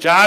4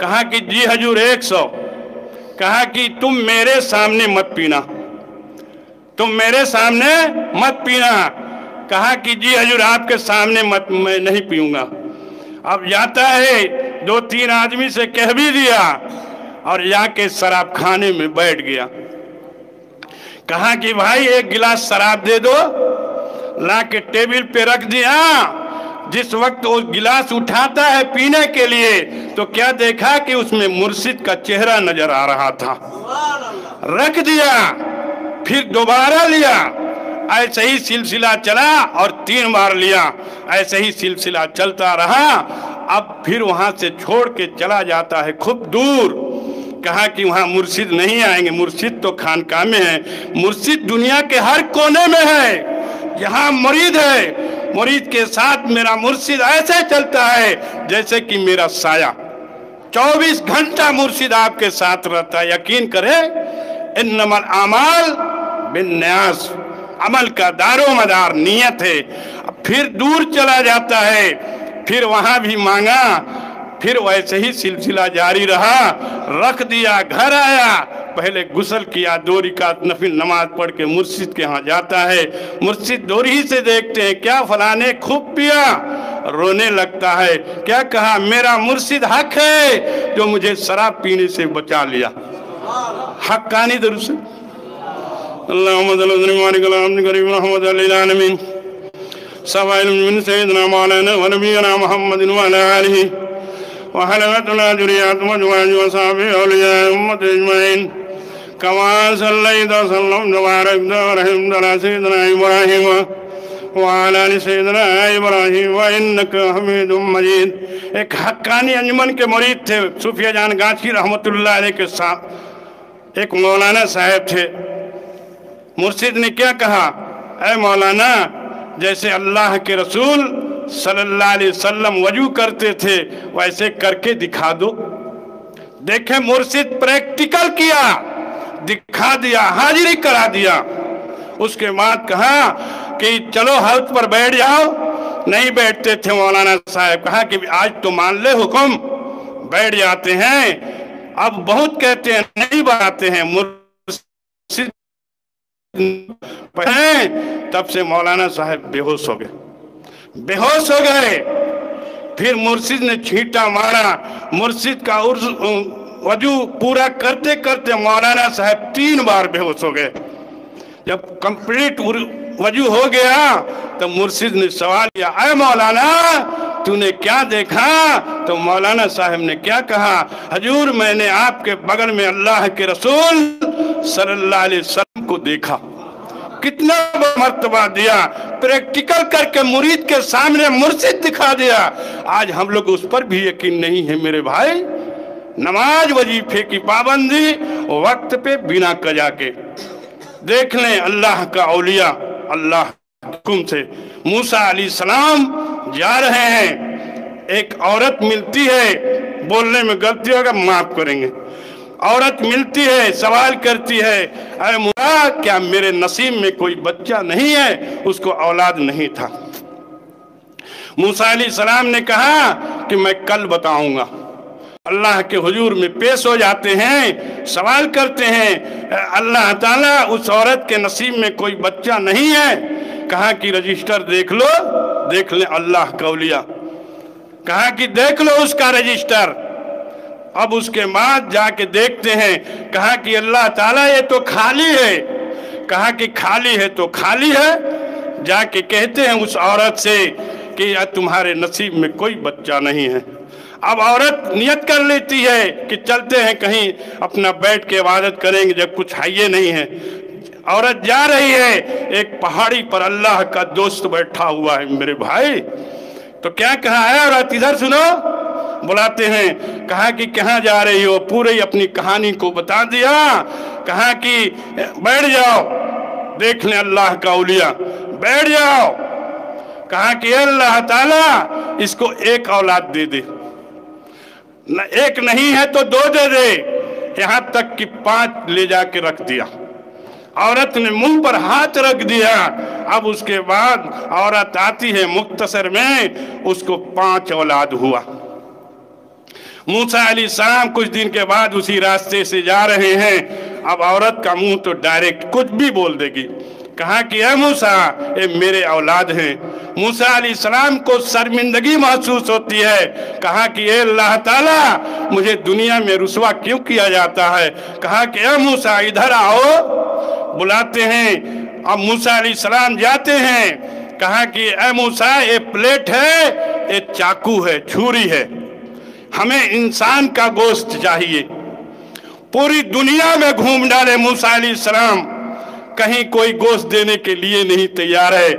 کہا کہ جی حضور 100. کہا کہ تم میرے سامنے مت پینا, تم میرے سامنے مت پینا. کہا کہ جی حضور آپ کے سامنے مت, میں نہیں پیوں گا. اب جاتا ہے 2-3 آدمی سے کہہ بھی دیا اور جا کے شراب کھانے میں بیٹھ گیا. کہا کہ بھائی 1 گلاس شراب دے دو. لا کے ٹیبل پہ رکھ دیا. جس وقت وہ گلاس اٹھاتا ہے پینے کے لیے تو کیا دیکھا کہ اس میں مرشد کا چہرہ نظر آ رہا تھا. رکھ دیا, پھر دوبارہ لیا. ایسے ہی سلسلہ چلا اور 3 بار لیا. ایسے ہی سلسلہ چلتا رہا. اب پھر وہاں سے چھوڑ کے چلا جاتا ہے خوب دور. کہا کہ وہاں مرشد نہیں آئیں گے, مرشد تو خانقاہ میں ہے. مرشد دنیا کے ہر کونے میں ہے. یہاں مرید ہے, مرید کے ساتھ میرا مرشد ایسے چلتا ہے جیسے کہ میرا سایہ. 24 گھنٹہ مرشد آپ کے ساتھ رہتا ہے. یقین کرے انما الاعمال بالنیات, عمل کا دار و مدار نیت ہے. پھر دور چلا جاتا ہے, پھر وہاں بھی مانگا, پھر ویسے ہی سلسلہ جاری رہا. رکھ دیا, گھر آیا, پہلے غسل کیا, 2 رکعت نفل نماز پڑھ کے مرشد کے ہاں جاتا ہے. مرشد دور ہی سے دیکھتے ہیں کیا فلانے خوب پیا, رونے لگتا ہے. کیا کہا, میرا مرشد حق ہے جو مجھے شراب پینے سے بچا لیا. حقانی درست. اللہم صلی اللہ علیہ وسلم للعالمین سوائل من سیدنا مولانا و نبینا محمد و علی آلہ وحلوتنا جریات مجواج و صحابی اولیاء امت اجمعین کما صلیت و سلم دوارک دو رحم دل سیدنا ابراہیم وعلی آل سیدنا ابراہیم وانکا حمید مجید. ایک حقانی انجمن کے مرید تھے صوفیہ جان گانچی رحمت اللہ علیہ کے ساتھ ایک مولانا صاحب تھے. مرشد نے کیا کہا, اے مولانا جیسے اللہ کے رسول صلی اللہ علیہ وسلم وضو کرتے تھے ویسے کر کے دکھا دو. دیکھیں مرشد پریکٹیکل کیا, دکھا دیا, حاضری کرا دیا. اس کے بعد کہا کہ چلو حوض پر بیٹھ جاؤ. نہیں بیٹھتے تھے مولانا صاحب. کہا کہ آج تو مان لے حکم, بیٹھ جاتے ہیں. اب بہت کہتے ہیں نہیں بناتے ہیں. مرشد تب سے مولانا صاحب بے ہوش ہو گئے, بے ہوش ہو گئے. پھر مرشد نے چھینٹا مارا. مرشد کا وضو پورا کرتے کرتے مولانا صاحب 3 بار بے ہوش ہو گئے. جب کمپلیٹ وضو ہو گیا تو مرشد نے سوال کیا, اے مولانا تو نے کیا دیکھا؟ تو مولانا صاحب نے کیا کہا, حضور میں نے آپ کے بغل میں اللہ کے رسول صلی اللہ علیہ وسلم کو دیکھا. کتنا مرتبہ دیا, پریکٹیکل کر کے مرید کے سامنے مرشد دکھا دیا. آج ہم لوگ اس پر بھی یقین نہیں ہے میرے بھائی. نماز وظیفے کی پابندی وقت پہ بنا قضا کے. دیکھ لیں اللہ کا اولیاء اللہ حکم سے. موسیٰ علیہ السلام جا رہے ہیں, ایک عورت ملتی ہے, بولنے میں غلطی ہوگا معاف کریں گے. عورت ملتی ہے, سوال کرتی ہے, اے موسیٰ کیا میرے نصیب میں کوئی بچہ نہیں ہے؟ اس کو اولاد نہیں تھا. موسیٰ علیہ السلام نے کہا کہ میں کل بتاؤں گا. اللہ کے حضور میں پیش ہو جاتے ہیں, سوال کرتے ہیں, اللہ تعالیٰ اس عورت کے نصیب میں کوئی بچہ نہیں ہے. کہا کہ رجسٹر دیکھ لو. دیکھ لیں اللہ کا اولیاء. کہا کہ دیکھ لو اس کا رجسٹر. اب اس کے بعد جا کے دیکھتے ہیں. کہا کہ اللہ تعالیٰ یہ تو خالی ہے. کہا کہ خالی ہے تو خالی ہے. جا کے کہتے ہیں اس عورت سے کہ تمہارے نصیب میں کوئی بچہ نہیں ہے. اب عورت نیت کر لیتی ہے کہ چلتے ہیں کہیں اپنا بیٹھ کے عبادت کریں گے جب کچھ ہے نہیں ہے. عورت جا رہی ہے, ایک پہاڑی پر اللہ کا دوست بیٹھا ہوا ہے میرے بھائی. تو کیا کہا ہے عورت, ادھر سنو. بلاتے ہیں. کہا کہ کہاں جا رہی ہو؟ پورے اپنی کہانی کو بتا دیا. کہا کہ بیٹھ جاؤ, دیکھ لیں اللہ کا اولیاء, بیٹھ جاؤ. کہا کہ اللہ تعالیٰ اس کو ایک اولاد دے دے. ایک نہیں ہے تو 2 دے دے. یہاں تک کہ 5 لے جا کے رکھ دیا. عورت نے منہ پر ہاتھ رکھ دیا. اب اس کے بعد عورت آتی ہے, مختصر میں اس کو 5 اولاد ہوا. موسیٰ علیہ السلام کچھ دن کے بعد اسی راستے سے جا رہے ہیں. اب عورت کا منہ تو ڈائریکٹ کچھ بھی بول دے گی. کہا کہ اے موسیٰ، اے میرے اولاد ہیں. موسیٰ علیہ السلام کو شرمندگی محسوس ہوتی ہے. کہا کہ اے اللہ تعالیٰ، مجھے دنیا میں رسوا کیوں کیا جاتا ہے؟ کہا کہ اے موسیٰ ادھر آؤ. بلاتے ہیں. اب موسیٰ علیہ السلام جاتے ہیں. کہا کہ اے موسیٰ، ایک پلیٹ ہے، ایک چاقو ہے، چھری ہے، ہمیں انسان کا گوشت چاہیے. پوری دنیا میں گھوم ڈالے موسیٰ علیہ السلام، کہیں کوئی گوشت دینے کے لیے نہیں تیار ہے.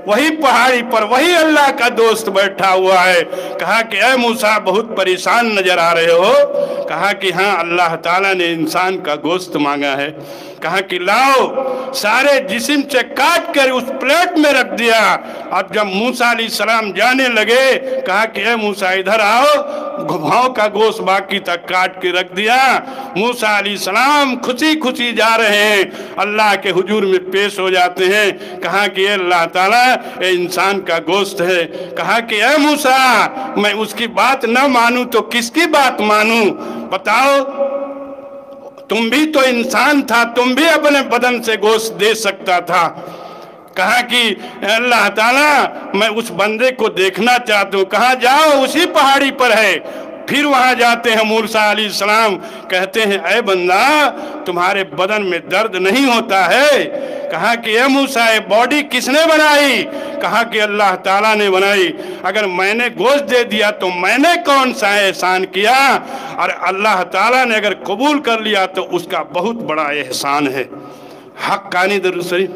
وہی پہاڑی پر وہی اللہ کا دوست بیٹھا ہوا ہے. کہا کہ اے موسیٰ، بہت پریشان نظر آ رہے ہو. کہا کہ ہاں، اللہ تعالیٰ نے انسان کا گوشت مانگا ہے. کہا کہ لاؤ. سارے جسم سے کاٹ کر اس پلیٹ میں رکھ دیا. اب جب موسیٰ علیہ السلام جانے لگے، کہا کہ اے موسیٰ ادھر آؤ. گھاؤں کا گوشت باقی تک کاٹ کے رکھ دیا. موسیٰ علیہ السلام خوشی خوشی جا رہے ہیں، اللہ کے حضور میں پیش ہو جاتے ہیں. کہا کہ اے اللہ تعالیٰ، اے انسان کا گوشت ہے. کہا کہ اے موسیٰ، میں اس کی بات نہ مانوں تو کس کی بات مانوں؟ بتاؤ، تم بھی تو انسان تھا، تم بھی اپنے بدن سے گوشت دے سکتا تھا. کہا کہ اے اللہ تعالیٰ، میں اس بندے کو دیکھنا چاہتا ہوں. کہا جاؤ، اسی پہاڑی پر ہے. پھر وہاں جاتے ہیں. موسیٰ علیہ السلام کہتے ہیں اے بندہ، تمہارے بدن میں درد نہیں ہوتا ہے؟ کہا کہ اے موسیٰ، یہ باڈی کس نے بنائی؟ کہا کہ اللہ تعالیٰ نے بنائی. اگر میں نے گوشت دے دیا تو میں نے کون سا احسان کیا؟ اور اللہ تعالیٰ نے اگر قبول کر لیا تو اس کا بہت بڑا احسان ہے. حقانی درود شریف.